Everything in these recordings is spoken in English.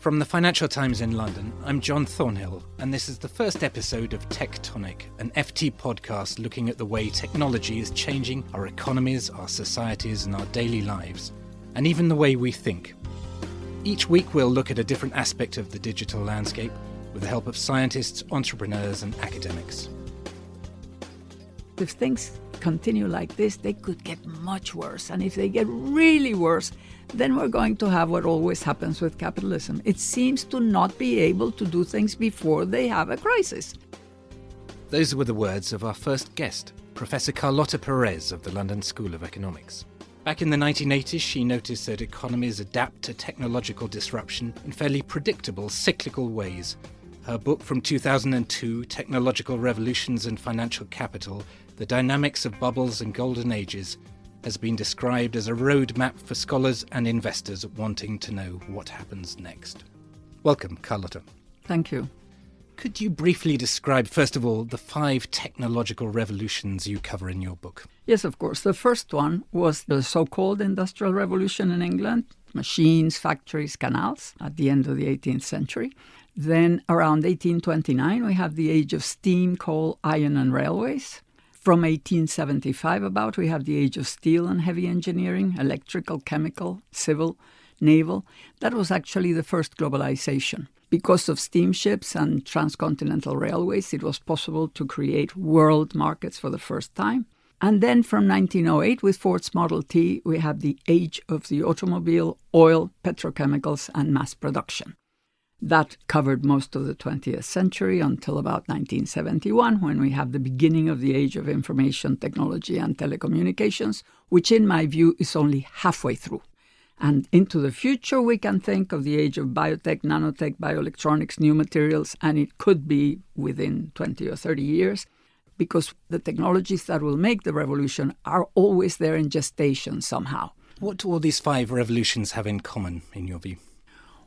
From the Financial Times in London, I'm John Thornhill, and this is the first episode of Tectonic, an FT podcast looking at the way technology is changing our economies, our societies, and our daily lives, and even the way we think. Each week we'll look at a different aspect of the digital landscape with the help of scientists, entrepreneurs, and academics. If things continue like this, they could get much worse. And if they get really worse, then we're going to have what always happens with capitalism. It seems to not be able to do things before they have a crisis. Those were the words of our first guest, Professor Carlota Perez of the London School of Economics. Back in the 1980s, she noticed that economies adapt to technological disruption in fairly predictable, cyclical ways. Her book from 2002, Technological Revolutions and Financial Capital, The Dynamics of Bubbles and Golden Ages, has been described as a roadmap for scholars and investors wanting to know what happens next. Welcome, Carlota. Thank you. Could you briefly describe, first of all, the 5 technological revolutions you cover in your book? Yes, of course. The first one was the so-called Industrial Revolution in England, machines, factories, canals, at the end of the 18th century. Then around 1829, we have the age of steam, coal, iron and railways. From 1875 about, we have the age of steel and heavy engineering, electrical, chemical, civil, naval. That was actually the first globalization. Because of steamships and transcontinental railways, it was possible to create world markets for the first time. And then from 1908, with Ford's Model T, we have the age of the automobile, oil, petrochemicals, and mass production. That covered most of the 20th century until about 1971, when we have the beginning of the age of information technology and telecommunications, which in my view is only halfway through. And into the future, we can think of the age of biotech, nanotech, bioelectronics, new materials, and it could be within 20 or 30 years, because the technologies that will make the revolution are always there in gestation somehow. What do all these 5 revolutions have in common, in your view?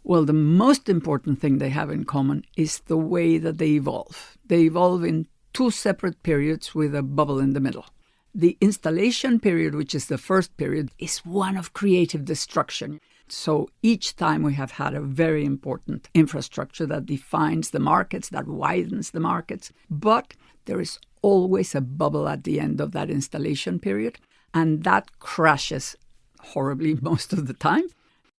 Well, the most important thing they have in common is the way that they evolve. They evolve in 2 separate periods with a bubble in the middle. The installation period, which is the first period, is one of creative destruction. So each time we have had a very important infrastructure that defines the markets, that widens the markets. But there is always a bubble at the end of that installation period, and that crashes horribly most of the time.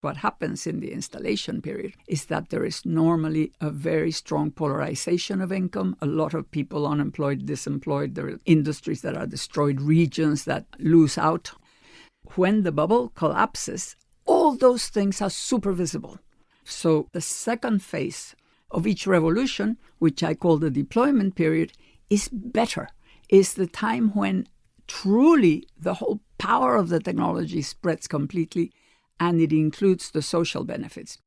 What happens in the installation period is that there is normally a very strong polarization of income, a lot of people unemployed, disemployed, there are industries that are destroyed, regions that lose out. When the bubble collapses, all those things are super visible. So the second phase of each revolution, which I call the deployment period, is better, is the time when truly the whole power of the technology spreads completely, and it includes the social benefits.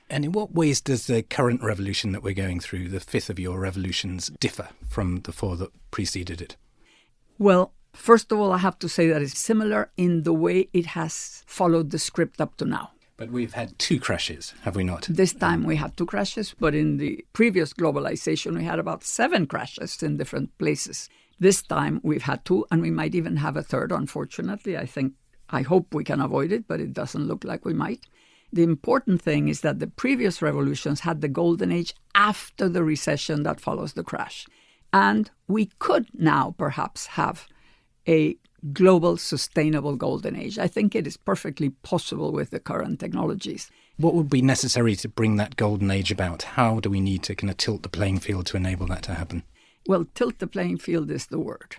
And in what ways does the current revolution that we're going through, the 5th of your revolutions, differ from the 4 that preceded it? Well, first of all, I have to say that it's similar in the way it has followed the script up to now. But we've had 2 crashes, have we not? This time we had 2 crashes, but in the previous globalization, we had about 7 crashes in different places. This time we've had 2, and we might even have a third, unfortunately. I hope we can avoid it, but it doesn't look like we might. The important thing is that the previous revolutions had the golden age after the recession that follows the crash. And we could now perhaps have a global sustainable golden age. I think it is perfectly possible with the current technologies. What would be necessary to bring that golden age about? How do we need to kind of tilt the playing field to enable that to happen? Well, tilt the playing field is the word.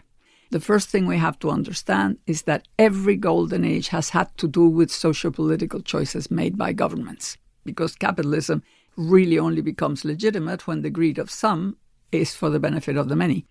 The first thing we have to understand is that every golden age has had to do with socio-political choices made by governments, because capitalism really only becomes legitimate when the greed of some is for the benefit of the many.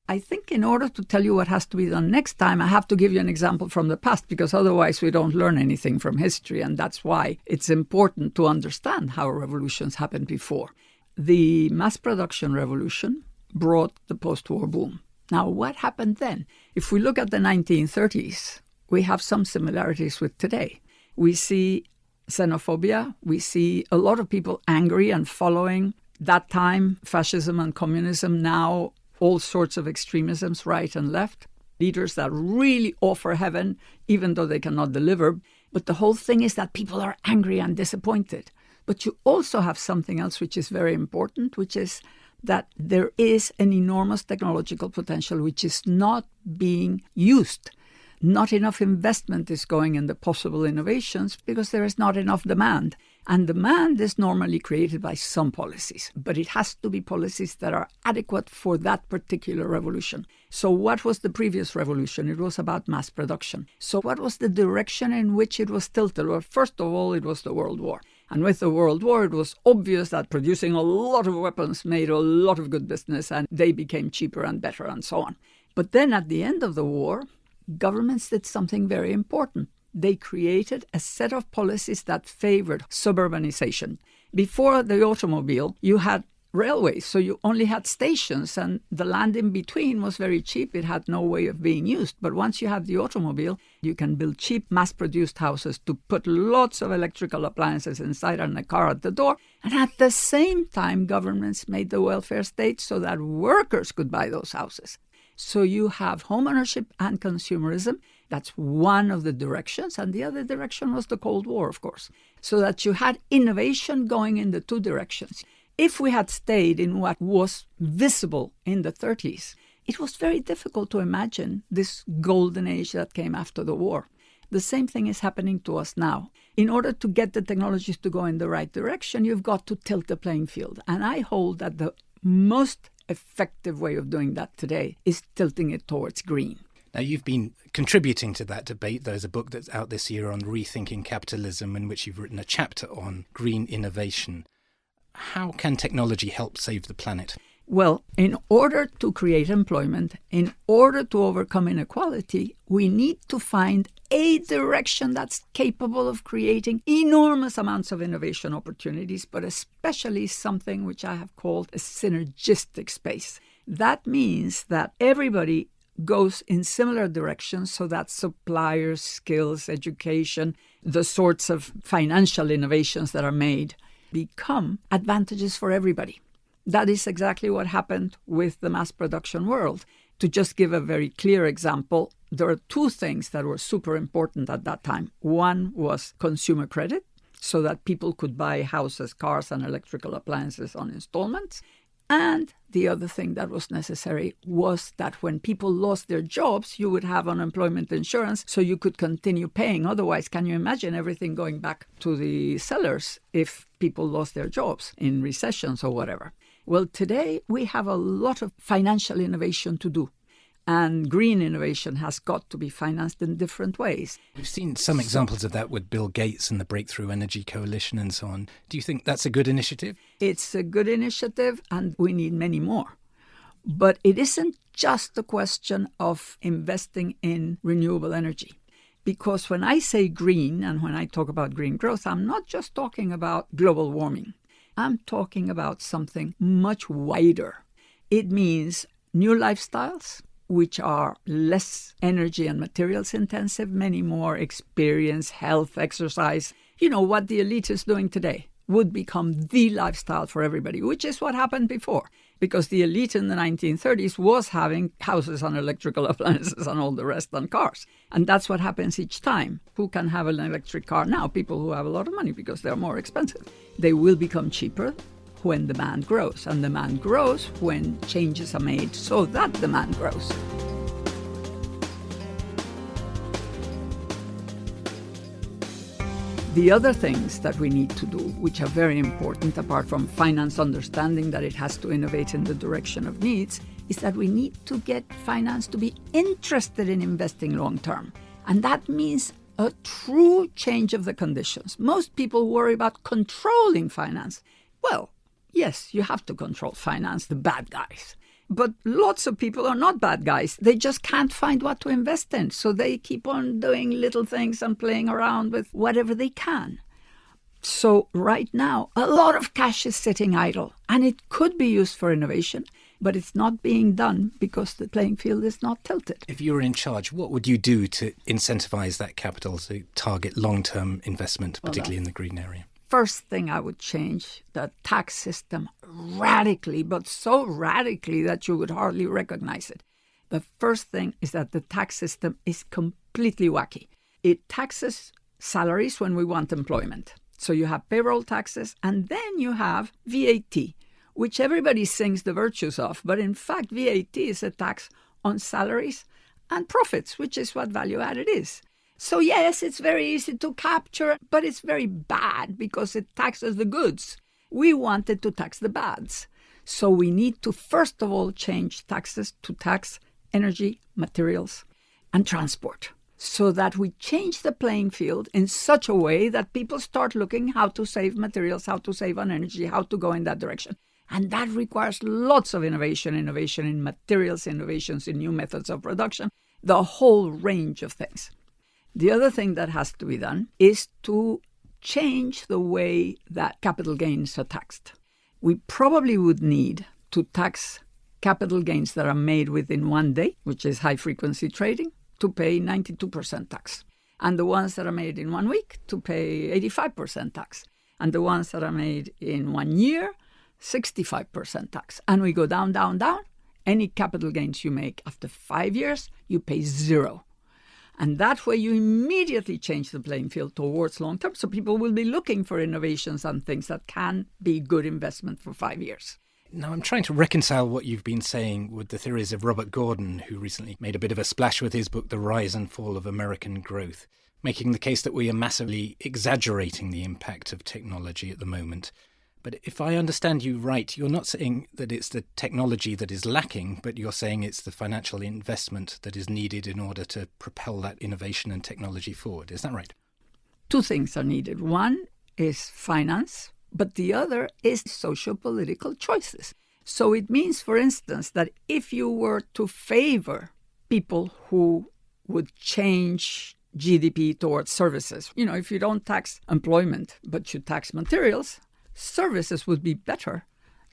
I think in order to tell you what has to be done next time, I have to give you an example from the past, because otherwise we don't learn anything from history, and that's why it's important to understand how revolutions happened before. The mass production revolution brought the post-war boom. Now, what happened then? If we look at the 1930s, we have some similarities with today. We see xenophobia. We see a lot of people angry and following that time, fascism and communism, now all sorts of extremisms, right and left. Leaders that really offer heaven, even though they cannot deliver. But the whole thing is that people are angry and disappointed. But you also have something else which is very important, which is that there is an enormous technological potential which is not being used. Not enough investment is going in the possible innovations because there is not enough demand. And demand is normally created by some policies, but it has to be policies that are adequate for that particular revolution. So what was the previous revolution? It was about mass production. So what was the direction in which it was tilted? Well, first of all, it was the World War. And with the World War, it was obvious that producing a lot of weapons made a lot of good business, and they became cheaper and better and so on. But then at the end of the war, governments did something very important. They created a set of policies that favored suburbanization. Before the automobile, you had railways, so you only had stations, and the land in between was very cheap. It had no way of being used. But once you have the automobile, you can build cheap, mass-produced houses to put lots of electrical appliances inside and a car at the door. And at the same time, governments made the welfare state so that workers could buy those houses. So you have homeownership and consumerism. That's one of the directions. And the other direction was the Cold War, of course. So that you had innovation going in the two directions. If we had stayed in what was visible in the 30s, it was very difficult to imagine this golden age that came after the war. The same thing is happening to us now. In order to get the technologies to go in the right direction, you've got to tilt the playing field. And I hold that the most effective way of doing that today is tilting it towards green. Now, you've been contributing to that debate. There's a book that's out this year on rethinking capitalism in which you've written a chapter on green innovation. How can technology help save the planet? Well, in order to create employment, in order to overcome inequality, we need to find a direction that's capable of creating enormous amounts of innovation opportunities, but especially something which I have called a synergistic space. That means that everybody goes in similar directions so that suppliers, skills, education, the sorts of financial innovations that are made become advantages for everybody. That is exactly what happened with the mass production world. To just give a very clear example, there are two things that were super important at that time. One was consumer credit, so that people could buy houses, cars, and electrical appliances on installments. And the other thing that was necessary was that when people lost their jobs, you would have unemployment insurance so you could continue paying. Otherwise, can you imagine everything going back to the sellers if people lost their jobs in recessions or whatever? Well, today we have a lot of financial innovation to do. And green innovation has got to be financed in different ways. We've seen some examples of that with Bill Gates and the Breakthrough Energy Coalition and so on. Do you think that's a good initiative? It's a good initiative, and we need many more. But it isn't just a question of investing in renewable energy. Because when I say green, and when I talk about green growth, I'm not just talking about global warming. I'm talking about something much wider. It means new lifestyles, which are less energy and materials intensive, many more experience, health, exercise. You know, what the elite is doing today would become the lifestyle for everybody, which is what happened before. Because the elite in the 1930s was having houses and electrical appliances and all the rest and cars. And that's what happens each time. Who can have an electric car now? People who have a lot of money because they're more expensive. They will become cheaper when demand grows. And demand grows when changes are made so that demand grows. The other things that we need to do, which are very important, apart from finance understanding that it has to innovate in the direction of needs, is that we need to get finance to be interested in investing long term. And that means a true change of the conditions. Most people worry about controlling finance. Well, yes, you have to control finance, the bad guys. But lots of people are not bad guys. They just can't find what to invest in. So they keep on doing little things and playing around with whatever they can. So right now, a lot of cash is sitting idle. And it could be used for innovation, but it's not being done because the playing field is not tilted. If you were in charge, what would you do to incentivize that capital to target long-term investment, particularly in the green area? First thing I would change the tax system radically, but so radically that you would hardly recognize it. The first thing is that the tax system is completely wacky. It taxes salaries when we want employment. So you have payroll taxes, and then you have VAT, which everybody sings the virtues of. But in fact, VAT is a tax on salaries and profits, which is what value added is. So yes, it's very easy to capture, but it's very bad because it taxes the goods. We wanted to tax the bads. So we need to, first of all, change taxes to tax energy, materials, and transport, so that we change the playing field in such a way that people start looking how to save materials, how to save on energy, how to go in that direction. And that requires lots of innovation in materials, innovations in new methods of production, the whole range of things. The other thing that has to be done is to change the way that capital gains are taxed. We probably would need to tax capital gains that are made within 1 day, which is high-frequency trading, to pay 92% tax. And the ones that are made in 1 week to pay 85% tax. And the ones that are made in 1 year, 65% tax. And we go down, down, down. Any capital gains you make after 5 years, you pay 0. And that way you immediately change the playing field towards long term. So people will be looking for innovations and things that can be good investment for 5 years. Now, I'm trying to reconcile what you've been saying with the theories of Robert Gordon, who recently made a bit of a splash with his book, The Rise and Fall of American Growth, making the case that we are massively exaggerating the impact of technology at the moment. But if I understand you right, you're not saying that it's the technology that is lacking, but you're saying it's the financial investment that is needed in order to propel that innovation and technology forward. Is that right? 2 things are needed. One is finance, but the other is socio-political choices. So it means, for instance, that if you were to favor people who would change GDP towards services, if you don't tax employment, but you tax materials, services would be better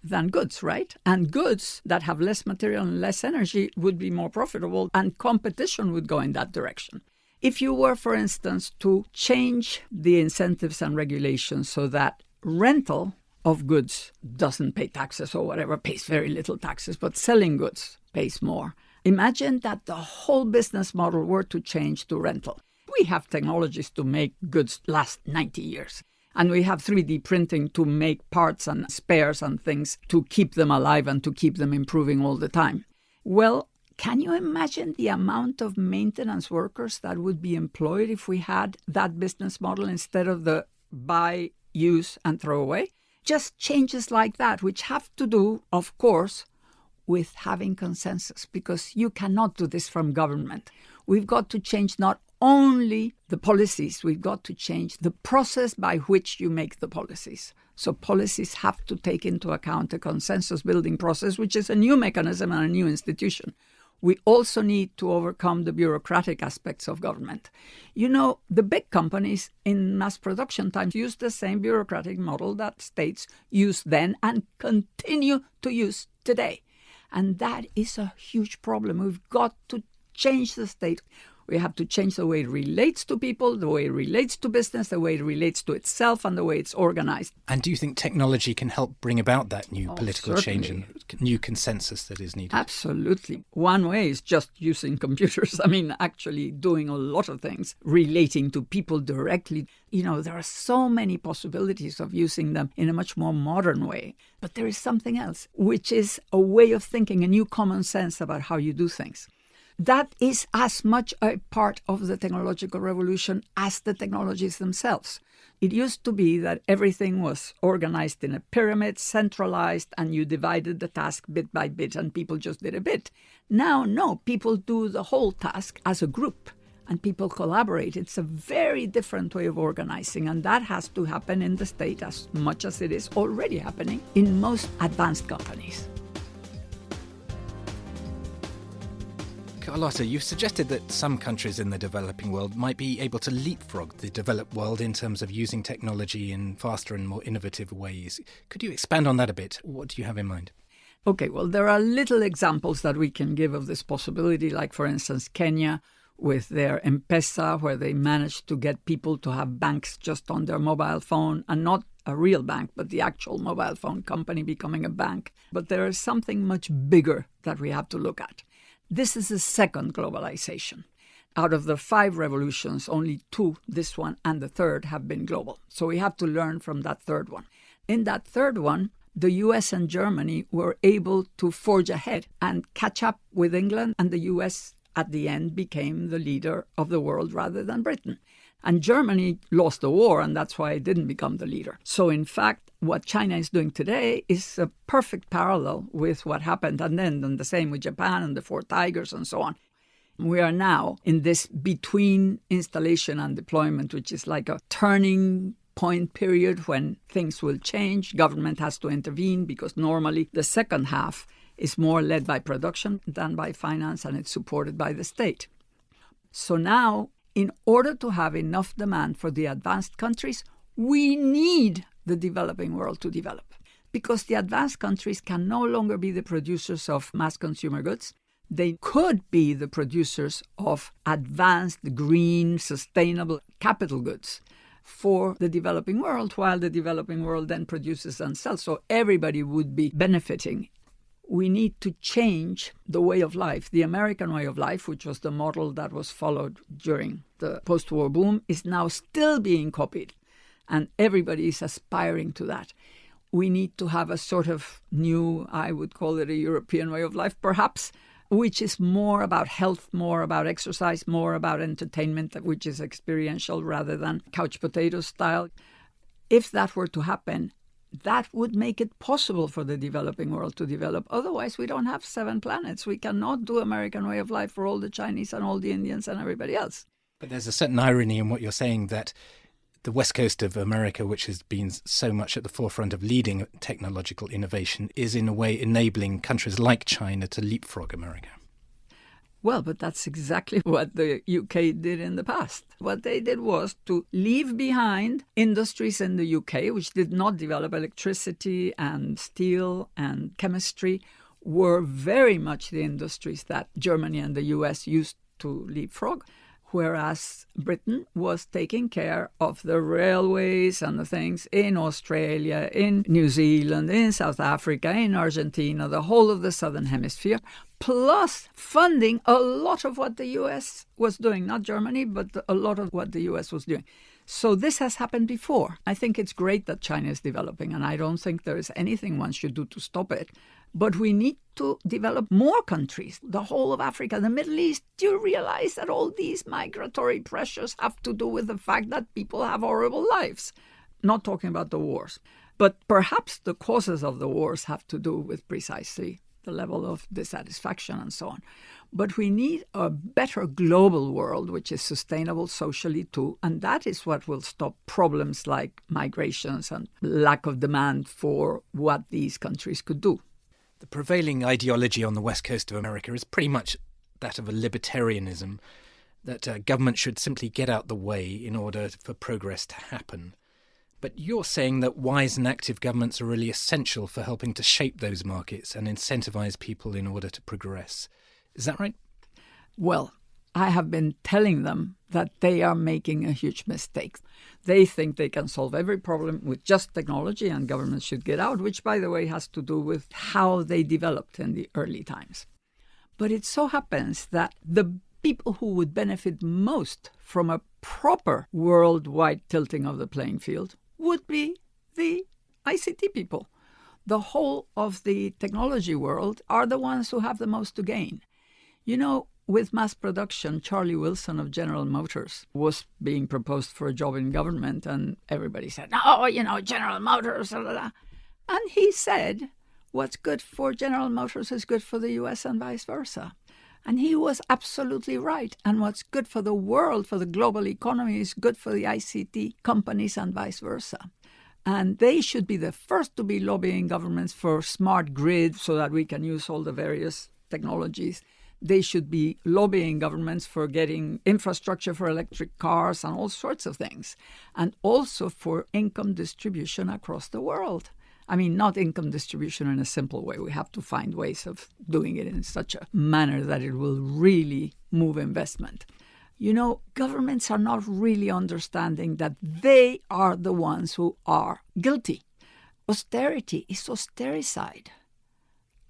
than goods, right? And goods that have less material and less energy would be more profitable, and competition would go in that direction. If you were, for instance, to change the incentives and regulations so that rental of goods doesn't pay taxes or whatever, pays very little taxes, but selling goods pays more. Imagine that the whole business model were to change to rental. We have technologies to make goods last 90 years. And we have 3D printing to make parts and spares and things to keep them alive and to keep them improving all the time. Well, can you imagine the amount of maintenance workers that would be employed if we had that business model instead of the buy, use, and throw away? Just changes like that, which have to do, of course, with having consensus, because you cannot do this from government. We've got to change not only the policies, we've got to change the process by which you make the policies. So policies have to take into account a consensus building process, which is a new mechanism and a new institution. We also need to overcome the bureaucratic aspects of government. The big companies in mass production times use the same bureaucratic model that states used then and continue to use today. And that is a huge problem. We've got to change the state. We have to change the way it relates to people, the way it relates to business, the way it relates to itself, and the way it's organized. And do you think technology can help bring about that new political certainly. change and new consensus that is needed? Absolutely. One way is just using computers. Actually doing a lot of things relating to people directly. There are so many possibilities of using them in a much more modern way. But there is something else, which is a way of thinking, a new common sense about how you do things. That is as much a part of the technological revolution as the technologies themselves. It used to be that everything was organized in a pyramid, centralized, and you divided the task bit by bit, and people just did a bit. Now, no, people do the whole task as a group, and people collaborate. It's a very different way of organizing, and that has to happen in the state as much as it is already happening in most advanced companies. Carlota, you've suggested that some countries in the developing world might be able to leapfrog the developed world in terms of using technology in faster and more innovative ways. Could you expand on that a bit? What do you have in mind? Okay, well, there are little examples that we can give of this possibility, like, for instance, Kenya with their M-Pesa, where they managed to get people to have banks just on their mobile phone, and not a real bank, but the actual mobile phone company becoming a bank. But there is something much bigger that we have to look at. This is the second globalization. Out of the 5 revolutions, only 2, this one and the third, have been global. So we have to learn from that third one. In that third one, the US and Germany were able to forge ahead and catch up with England, and the US at the end became the leader of the world rather than Britain. And Germany lost the war, and that's why it didn't become the leader. So in fact, what China is doing today is a perfect parallel with what happened, and then the same with Japan and the 4 tigers and so on. We are now in this between installation and deployment, which is like a turning point period when things will change. Government has to intervene because normally the second half is more led by production than by finance, and it's supported by the state. So now, in order to have enough demand for the advanced countries, we need the developing world to develop, because the advanced countries can no longer be the producers of mass consumer goods. They could be the producers of advanced, green, sustainable capital goods for the developing world, while the developing world then produces and sells. So everybody would be benefiting. We need to change the way of life. The American way of life, which was the model that was followed during the post-war boom, is now still being copied, and everybody is aspiring to that. We need to have a sort of new, I would call it a European way of life, perhaps, which is more about health, more about exercise, more about entertainment, which is experiential rather than couch potato style. If that were to happen, that would make it possible for the developing world to develop. Otherwise, we don't have 7 planets. We cannot do American way of life for all the Chinese and all the Indians and everybody else. But there's a certain irony in what you're saying, that the west coast of America, which has been so much at the forefront of leading technological innovation, is in a way enabling countries like China to leapfrog America. Well, but that's exactly what the UK did in the past. What they did was to leave behind industries in the UK, which did not develop electricity and steel and chemistry, were very much the industries that Germany and the US used to leapfrog, whereas Britain was taking care of the railways and the things in Australia, in New Zealand, in South Africa, in Argentina, the whole of the Southern Hemisphere, plus funding a lot of what the US was doing, not Germany, but a lot of what the US was doing. So this has happened before. I think it's great that China is developing, and I don't think there is anything one should do to stop it. But we need to develop more countries, the whole of Africa, the Middle East. Do you realize that all these migratory pressures have to do with the fact that people have horrible lives? Not talking about the wars. But perhaps the causes of the wars have to do with precisely the level of dissatisfaction and so on. But we need a better global world, which is sustainable socially too, and that is what will stop problems like migrations and lack of demand for what these countries could do. The prevailing ideology on the west coast of America is pretty much that of a libertarianism, that government should simply get out the way in order for progress to happen. But you're saying that wise and active governments are really essential for helping to shape those markets and incentivize people in order to progress. Is that right? Well, I have been telling them that they are making a huge mistake. They think they can solve every problem with just technology, and governments should get out, which, by the way, has to do with how they developed in the early times. But it so happens that the people who would benefit most from a proper worldwide tilting of the playing field would be the ICT people. The whole of the technology world are the ones who have the most to gain. You know, with mass production, Charlie Wilson of General Motors was being proposed for a job in government, and everybody said, no, General Motors, blah, blah, blah. And he said, what's good for General Motors is good for the US and vice versa. And he was absolutely right. And what's good for the world, for the global economy, is good for the ICT companies and vice versa. And they should be the first to be lobbying governments for smart grid so that we can use all the various technologies. They should be lobbying governments for getting infrastructure for electric cars and all sorts of things. And also for income distribution across the world. I mean, not income distribution in a simple way. We have to find ways of doing it in such a manner that it will really move investment. You know, governments are not really understanding that they are the ones who are guilty. Austerity is austericide.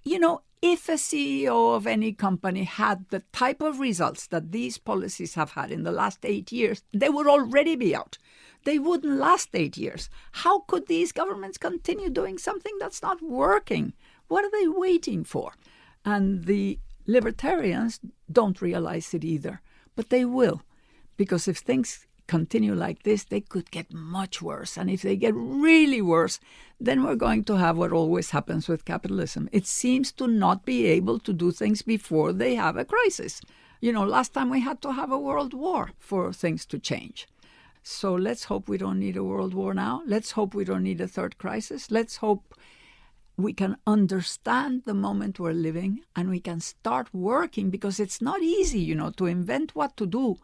You know, If a CEO of any company had the type of results that these policies have had in the last 8 years, they would already be out. They wouldn't last 8 years. How could these governments continue doing something that's not working? What are they waiting for? And the libertarians don't realize it either, but they will, because if things continue like this, they could get much worse. And if they get really worse, then we're going to have what always happens with capitalism. It seems to not be able to do things before they have a crisis. Last time we had to have a world war for things to change. So let's hope we don't need a world war now. Let's hope we don't need a third crisis. Let's hope we can understand the moment we're living and we can start working, because it's not easy, to invent what to do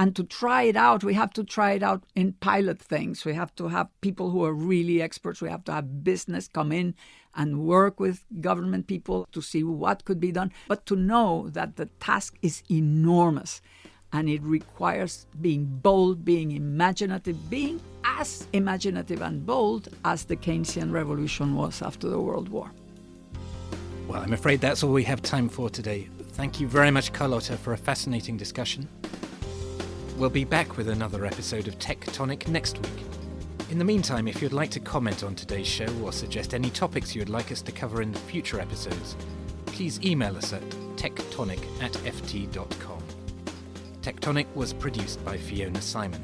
and to try it out. We have to try it out in pilot things. We have to have people who are really experts. We have to have business come in and work with government people to see what could be done. But to know that the task is enormous and it requires being bold, being imaginative, being as imaginative and bold as the Keynesian revolution was after the World War. Well, I'm afraid that's all we have time for today. Thank you very much, Carlota, for a fascinating discussion. We'll be back with another episode of Tectonic next week. In the meantime, if you'd like to comment on today's show or suggest any topics you'd like us to cover in future episodes, please email us at tectonic@ft.com. Tectonic was produced by Fiona Simon.